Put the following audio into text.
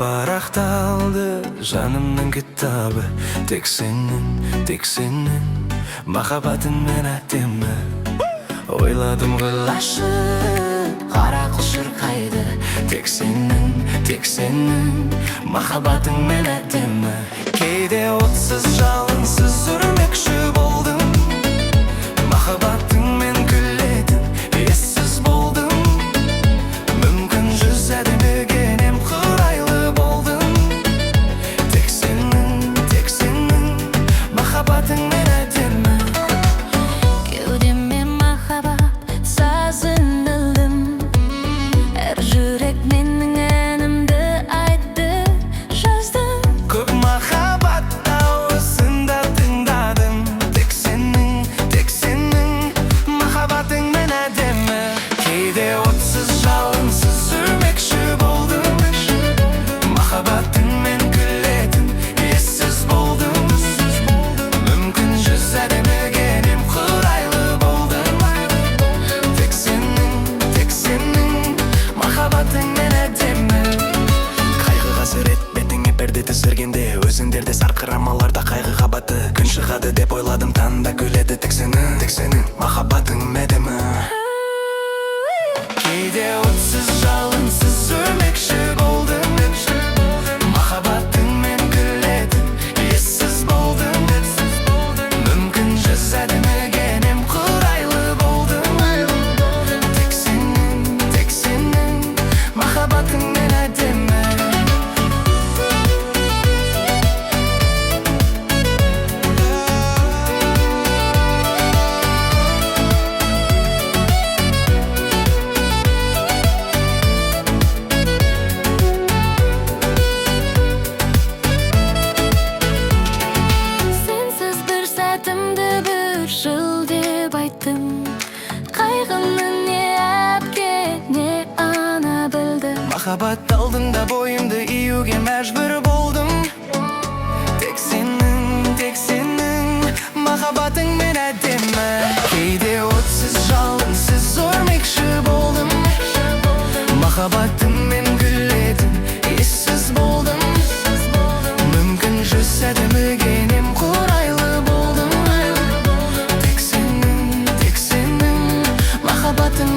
Varaqtaldı canımның kitabı. Tek senin Mahabatın mene deme. Oyladım gılaşı Qara qılшыр kaydı. Tek senin Mahabatın mene deme. Кейде отсыз жалынсыз үрмекші болдым. Mahabatın men күлетін ессіз болдым. Мүмкін жүз әдемігенем қырайлы болдым. Tek senin Mahabatın men әдемі. Кеудеме махаббат сазын ілдім. Әр жүрек менің әнімді айтты, жаздым. Көп махаббат дауысында тыңдадым. Tek senin Mahabatın men әдемі. Кейде отсыз жалынсыз үрмекші болдым. Mahabatın men күлетін ессіз болдым. Мүмкін жүз әдемігенем қырайлы болдым. Tek senin Mahabatın men әдемі. Қайғы қасірет бетіңе перде түсіргенде, өзіңдерде сарқырамаларда қайғыға баты. Күн шығады деп ойладым, таңда күледі. Tek senin Mahabatın әдемі. Кейде отсыз жалынсыз өрмекші болдым. Mahabatın men күлетін ессіз болдым. Мүмкін жүз әдемігенем қырайлы болдым. Tek senin Mahabatın men әдемі. Сенсіз бір сәтімді бір жыл деп айттым. Қайғымның не әпке не ана білді. Махаббат алдында бойымды июге мәжбүр болдым. Tek senin Mahabatın men әдемі. Кейде отсыз жалынсыз өрмекші болдым. Mahabatın men күлетін ессіз болдым. Мүмкін жүз әдемігенем қырайлы болдым. Tek senin Mahabatın